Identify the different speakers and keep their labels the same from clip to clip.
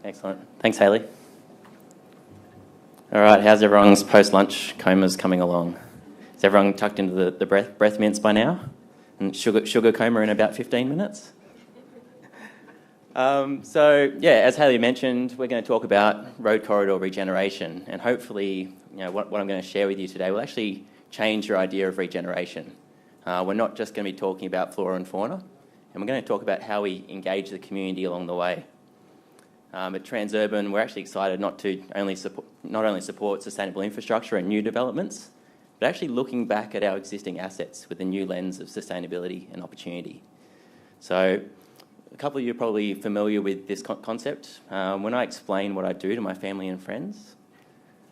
Speaker 1: Excellent. Thanks, Hayley. All right, how's everyone's post-lunch comas coming along? Is everyone tucked into the breath mints by now? And sugar coma in about 15 minutes? As Hayley mentioned, we're going to talk about road corridor regeneration, and hopefully, what I'm going to share with you today will actually change your idea of regeneration. We're not just going to be talking about flora and fauna, and we're going to talk about how we engage the community along the way. At Transurban, we're actually excited not only support sustainable infrastructure and new developments, but actually looking back at our existing assets with a new lens of sustainability and opportunity. So a couple of you are probably familiar with this concept. When I explain what I do to my family and friends,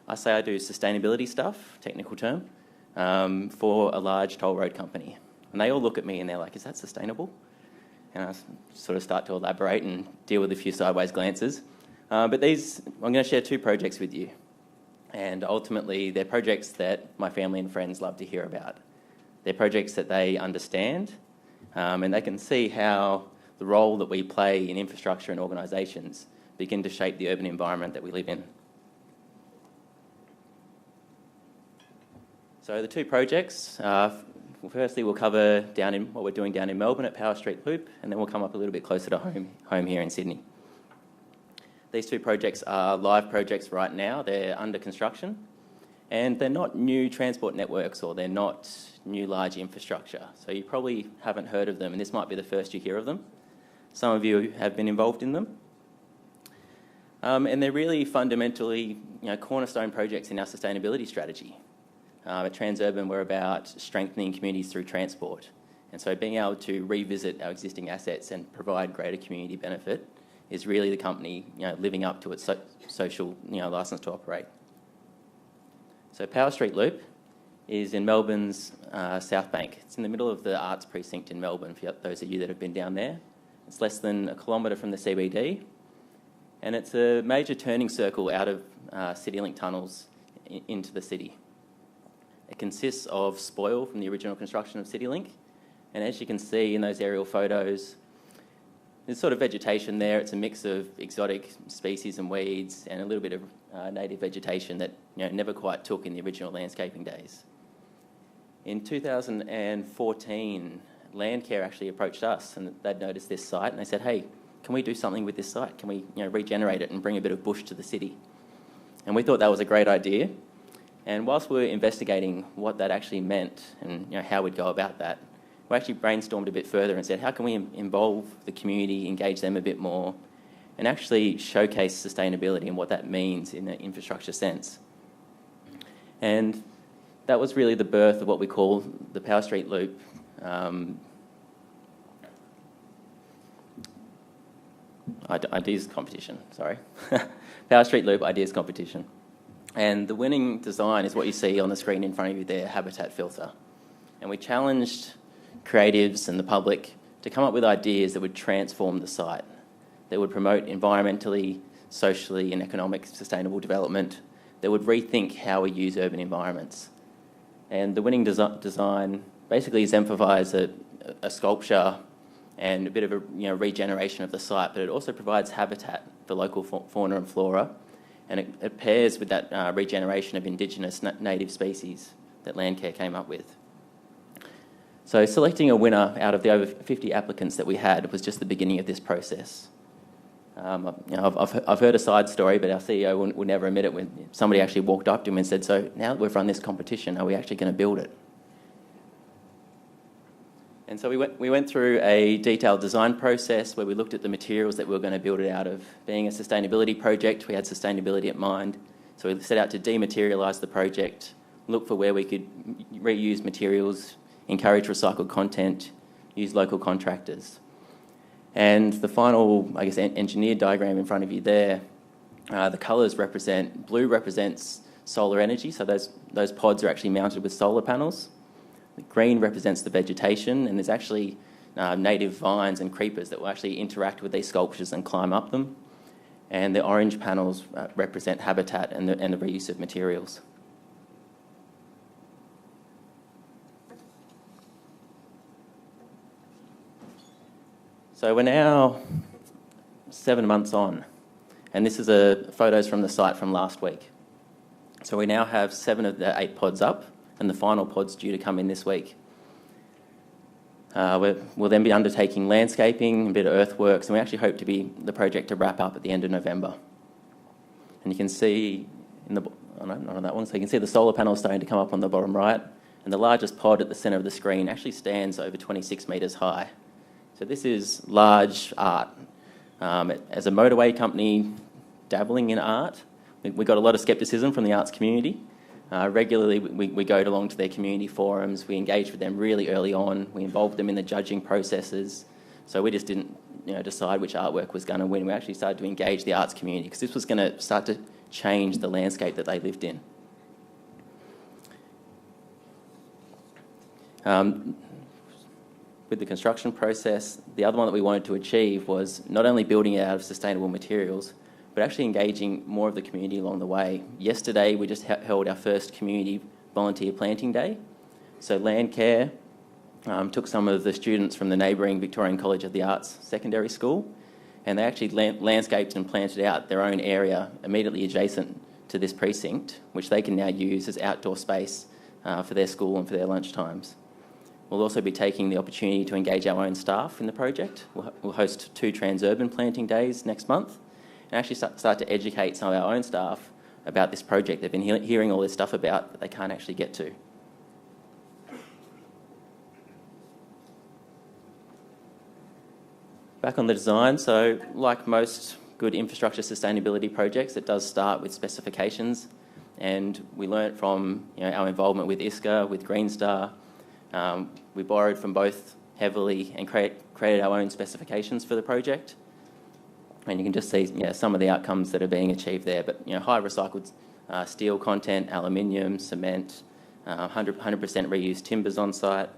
Speaker 1: I say I do sustainability stuff, technical term, for a large toll road company. And they all look at me and they're like, is that sustainable? And I sort of start to elaborate and deal with a few sideways glances. I'm going to share two projects with you. And ultimately, they're projects that my family and friends love to hear about. They're projects that they understand, and they can see how the role that we play in infrastructure and organisations begin to shape the urban environment that we live in. So the two projects, firstly we'll cover what we're doing down in Melbourne at Power Street Loop, and then we'll come up a little bit closer to home here in Sydney. These two projects are live projects right now. They're under construction, and they're not new transport networks or they're not new large infrastructure. So you probably haven't heard of them, and this might be the first you hear of them. Some of you have been involved in them. And they're really fundamentally cornerstone projects in our sustainability strategy. At Transurban, we're about strengthening communities through transport. And so being able to revisit our existing assets and provide greater community benefit is really the company living up to its social licence to operate. So Power Street Loop is in Melbourne's South Bank. It's in the middle of the arts precinct in Melbourne, for those of you that have been down there. It's less than 1 kilometre from the CBD, and it's a major turning circle out of CityLink tunnels into the city. It consists of spoil from the original construction of CityLink, and as you can see in those aerial photos, there's sort of vegetation there. It's a mix of exotic species and weeds and a little bit of native vegetation that never quite took in the original landscaping days. In 2014, Landcare actually approached us, and they'd noticed this site, and they said, hey, can we do something with this site? Can we regenerate it and bring a bit of bush to the city? And we thought that was a great idea. And whilst we were investigating what that actually meant and how we'd go about that, we actually brainstormed a bit further and said, how can we involve the community, engage them a bit more, and actually showcase sustainability and what that means in an infrastructure sense? And that was really the birth of what we call the Power Street Loop Ideas Competition, sorry. Power Street Loop Ideas Competition. And the winning design is what you see on the screen in front of you there, Habitat Filter. And we challenged creatives and the public to come up with ideas that would transform the site, that would promote environmentally, socially and economic sustainable development, that would rethink how we use urban environments. And the winning design basically exemplifies a sculpture and a bit of a regeneration of the site, but it also provides habitat for local fauna and flora, and it pairs with that regeneration of Indigenous native species that Landcare came up with. So selecting a winner out of the over 50 applicants that we had was just the beginning of this process. I've heard a side story, but our CEO would never admit it, when somebody actually walked up to him and said, so now that we've run this competition, are we actually going to build it? And so we went through a detailed design process where we looked at the materials that we were going to build it out of. Being a sustainability project, we had sustainability at mind. So we set out to dematerialise the project, look for where we could reuse materials, encourage recycled content, use local contractors. And the final, engineered diagram in front of you there, the colours represent, blue represents solar energy, so those pods are actually mounted with solar panels. The green represents the vegetation, and there's actually native vines and creepers that will actually interact with these sculptures and climb up them. And the orange panels represent habitat and the reuse of materials. So we're now 7 months on, And this is photos from the site from last week. So we now have 7 of the 8 pods up, and the final pod's due to come in this week. We'll then be undertaking landscaping, a bit of earthworks, and we actually hope the project to wrap up at the end of November. And you can see not on that one, so you can see the solar panels starting to come up on the bottom right, and the largest pod at the centre of the screen actually stands over 26 metres high. So this is large art. As a motorway company dabbling in art, we got a lot of scepticism from the arts community. Regularly, we go along to their community forums, we engage with them really early on, we involved them in the judging processes. So we just didn't decide which artwork was going to win. We actually started to engage the arts community because this was going to start to change the landscape that they lived in. With the construction process, the other one that we wanted to achieve was not only building it out of sustainable materials, but actually engaging more of the community along the way. Yesterday, we just held our first community volunteer planting day. So Landcare took some of the students from the neighbouring Victorian College of the Arts secondary school, and they actually landscaped and planted out their own area immediately adjacent to this precinct, which they can now use as outdoor space for their school and for their lunchtimes. We'll also be taking the opportunity to engage our own staff in the project. We'll host 2 Transurban planting days next month, and actually start to educate some of our own staff about this project. They've been hearing all this stuff about that they can't actually get to. Back on the design, so like most good infrastructure sustainability projects, it does start with specifications, and we learnt from our involvement with ISCA, with Green Star. We borrowed from both heavily and created our own specifications for the project. And you can just see some of the outcomes that are being achieved there. But high recycled steel content, aluminium, cement, 100% reused timbers on site,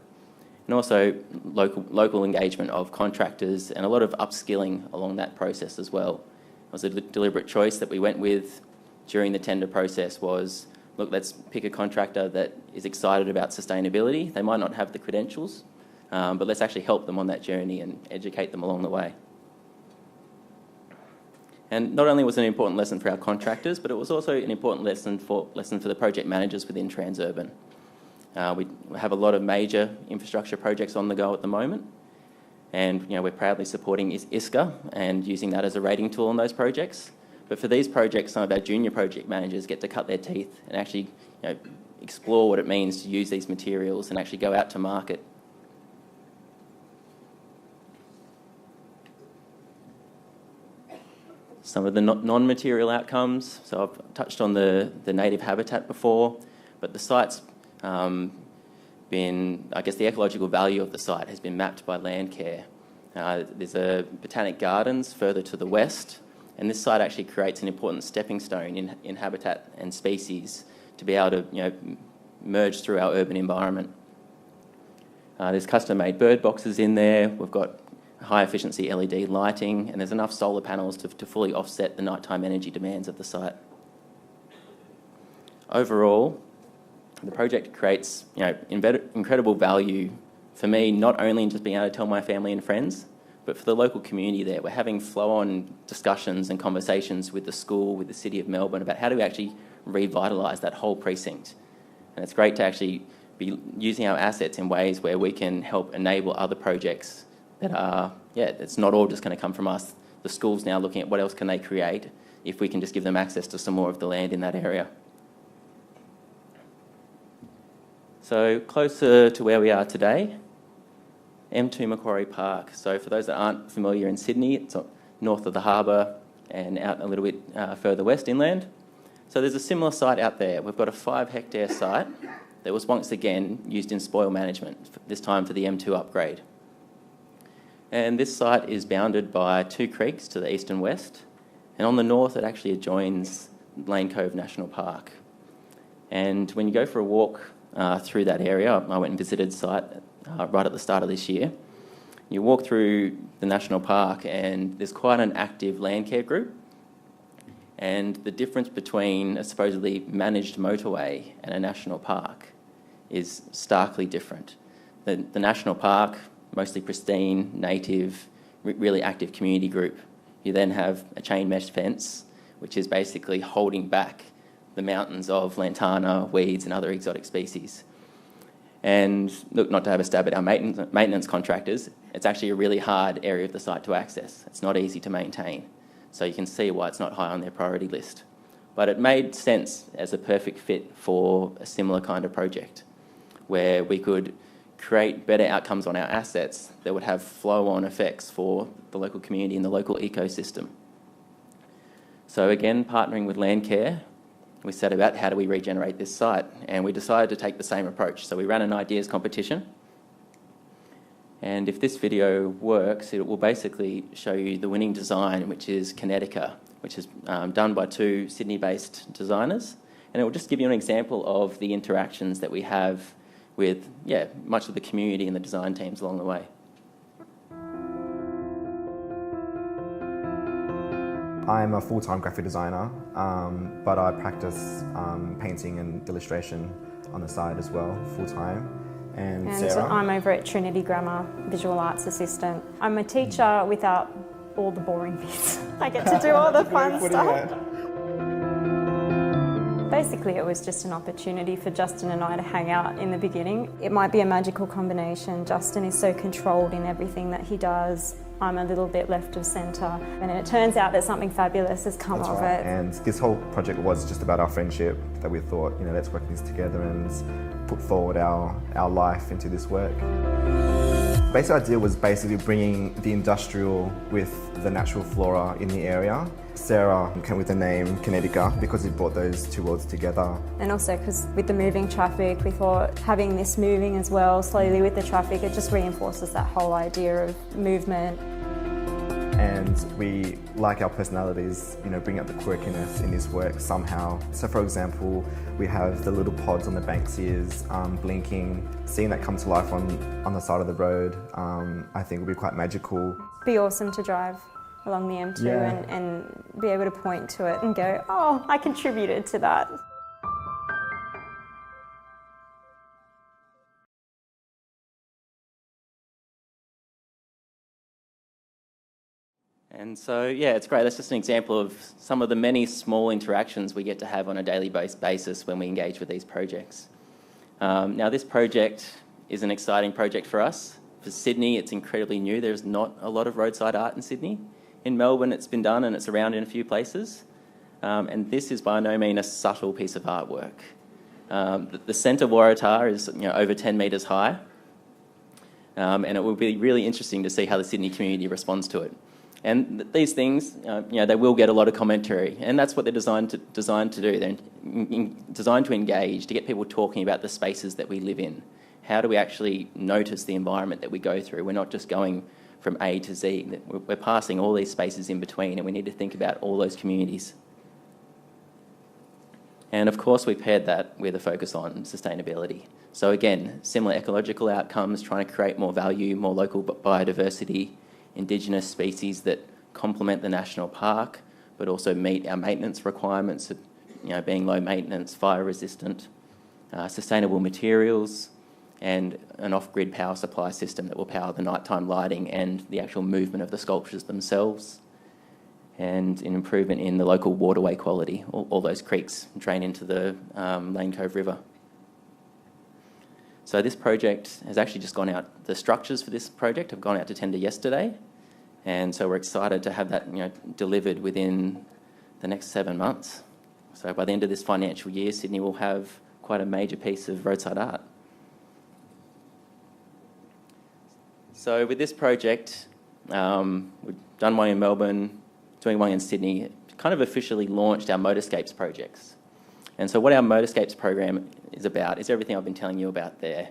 Speaker 1: and also local engagement of contractors and a lot of upskilling along that process as well. It was a deliberate choice that we went with during the tender process was, look, let's pick a contractor that is excited about sustainability. They might not have the credentials, but let's actually help them on that journey and educate them along the way. And not only was it an important lesson for our contractors, but it was also an important lesson for the project managers within Transurban. We have a lot of major infrastructure projects on the go at the moment, and we're proudly supporting ISCA and using that as a rating tool on those projects. But for these projects, some of our junior project managers get to cut their teeth and actually explore what it means to use these materials and actually go out to market. Some of the non-material outcomes, so I've touched on the native habitat before, but the site's the ecological value of the site has been mapped by Landcare. There's a botanic gardens further to the west, and this site actually creates an important stepping stone in habitat and species to be able to merge through our urban environment. There's custom-made bird boxes in there. We've got high efficiency LED lighting, and there's enough solar panels to fully offset the nighttime energy demands of the site. Overall, the project creates incredible value for me, not only in just being able to tell my family and friends, but for the local community there. We're having flow-on discussions and conversations with the school, with the City of Melbourne about how do we actually revitalise that whole precinct. And it's great to actually be using our assets in ways where we can help enable other projects that are, it's not all just going to come from us. The school's now looking at what else can they create if we can just give them access to some more of the land in that area. So closer to where we are today, M2 Macquarie Park. So for those that aren't familiar in Sydney, it's north of the harbour and out a little bit further west inland. So there's a similar site out there. We've got a 5-hectare site that was once again used in spoil management, this time for the M2 upgrade. And this site is bounded by 2 creeks to the east and west, and on the north it actually adjoins Lane Cove National Park. And when you go for a walk through that area, I went and visited the site right at the start of this year. You walk through the national park and there's quite an active land care group, and the difference between a supposedly managed motorway and a national park is starkly different. The national park, mostly pristine, native, really active community group. You then have a chain mesh fence which is basically holding back the mountains of lantana, weeds and other exotic species. And look, not to have a stab at our maintenance contractors, it's actually a really hard area of the site to access. It's not easy to maintain. So you can see why it's not high on their priority list. But it made sense as a perfect fit for a similar kind of project, where we could create better outcomes on our assets that would have flow-on effects for the local community and the local ecosystem. So again, partnering with Landcare, we set about how do we regenerate this site, and we decided to take the same approach. So we ran an ideas competition, and if this video works, it will basically show you the winning design, which is Kinetica, which is done by 2 Sydney-based designers, and it will just give you an example of the interactions that we have with much of the community and the design teams along the way.
Speaker 2: I'm a full-time graphic designer, but I practice painting and illustration on the side as well, full-time. And Sarah?
Speaker 3: I'm over at Trinity Grammar, visual arts assistant. I'm a teacher without all the boring bits. I get to do all the fun stuff. Basically, it was just an opportunity for Justin and I to hang out in the beginning. It might be a magical combination. Justin is so controlled in everything that he does. I'm a little bit left of centre, and it turns out that something fabulous has come of it. And
Speaker 2: this whole project was just about our friendship, that we thought, let's work this together and put forward our life into this work. The basic idea was basically bringing the industrial with the natural flora in the area. Sarah came with the name Kinetica because it brought those 2 worlds together.
Speaker 3: And also because with the moving traffic, we thought having this moving as well, slowly with the traffic, it just reinforces that whole idea of movement.
Speaker 2: And we like our personalities, bring out the quirkiness in this work somehow. So for example, we have the little pods on the Banksias blinking. Seeing that come to life on the side of the road, I think would be quite magical.
Speaker 3: Be awesome to drive along the M2 and be able to point to it and go, oh, I contributed to that.
Speaker 1: And so, it's great. That's just an example of some of the many small interactions we get to have on a daily basis when we engage with these projects. Now, this project is an exciting project for us. For Sydney, it's incredibly new. There's not a lot of roadside art in Sydney. In Melbourne, it's been done and it's around in a few places. And this is by no means a subtle piece of artwork. The centre waratah is over 10 metres high. And it will be really interesting to see how the Sydney community responds to it. And these things, they will get a lot of commentary, and that's what they're designed to do. They're designed to engage, to get people talking about the spaces that we live in. How do we actually notice the environment that we go through? We're not just going from A to Z. We're passing all these spaces in between, and we need to think about all those communities. And of course, we paired that with a focus on sustainability. So again, similar ecological outcomes, trying to create more value, more local biodiversity, Indigenous species that complement the national park, but also meet our maintenance requirements of being low maintenance, fire resistant, sustainable materials, and an off-grid power supply system that will power the nighttime lighting and the actual movement of the sculptures themselves, and an improvement in the local waterway quality. All those creeks drain into the Lane Cove River. So this project has actually just gone out. The structures for this project have gone out to tender yesterday, and so we're excited to have that delivered within the next 7 months. So by the end of this financial year, Sydney will have quite a major piece of roadside art. So with this project, we've done one in Melbourne, doing one in Sydney, kind of officially launched our Motorscapes projects. And so what our Motorscapes program is about is everything I've been telling you about there.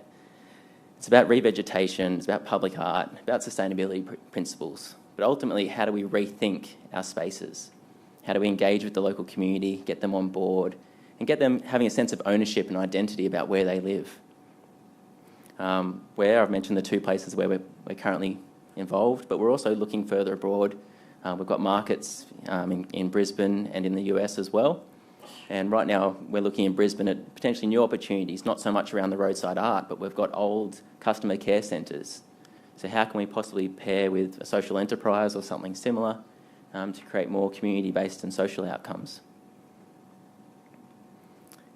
Speaker 1: It's about revegetation, it's about public art, about sustainability principles. But ultimately, how do we rethink our spaces? How do we engage with the local community, get them on board, and get them having a sense of ownership and identity about where they live? Where I've mentioned the 2 places where we're currently involved, but we're also looking further abroad. We've got markets in Brisbane and in the US as well. And right now we're looking in Brisbane at potentially new opportunities, not so much around the roadside art, but we've got old customer care centres. So how can we possibly pair with a social enterprise or something similar to create more community-based and social outcomes.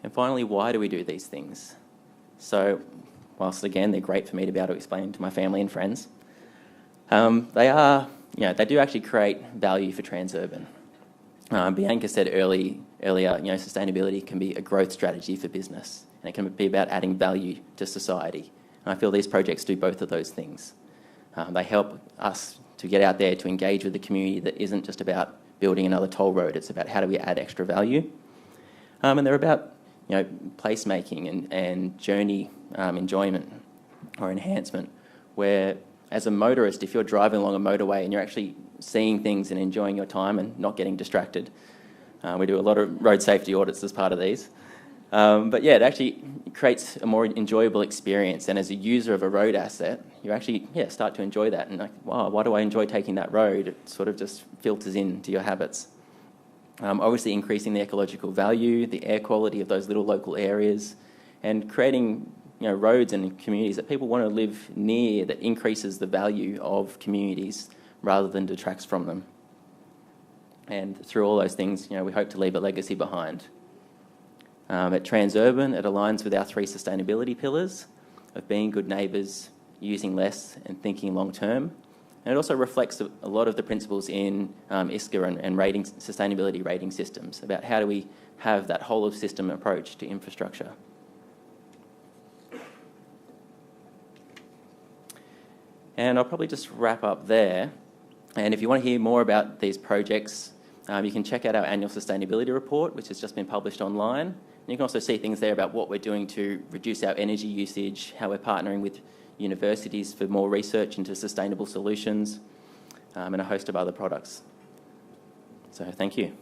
Speaker 1: And finally, why do we do these things? So, whilst again they're great for me to be able to explain to my family and friends, they do actually create value for Transurban. Bianca said earlier, sustainability can be a growth strategy for business, and it can be about adding value to society. And I feel these projects do both of those things. They help us to get out there to engage with the community that isn't just about building another toll road, it's about how do we add extra value. And they're about placemaking and journey enjoyment or enhancement, where as a motorist, if you're driving along a motorway and you're actually seeing things and enjoying your time and not getting distracted. We do a lot of road safety audits as part of these. But yeah, it actually creates a more enjoyable experience, and as a user of a road asset, you actually start to enjoy that, and like, wow, why do I enjoy taking that road? It sort of just filters into your habits. Obviously increasing the ecological value, the air quality of those little local areas, and creating roads and communities that people want to live near, that increases the value of communities rather than detracts from them. And through all those things, we hope to leave a legacy behind. At Transurban, it aligns with our 3 sustainability pillars of being good neighbours, using less and thinking long term. And it also reflects a lot of the principles in ISCA and sustainability rating systems about how do we have that whole of system approach to infrastructure. And I'll probably just wrap up there. And if you want to hear more about these projects, you can check out our annual sustainability report, which has just been published online. And you can also see things there about what we're doing to reduce our energy usage, how we're partnering with universities for more research into sustainable solutions, and a host of other products. So thank you.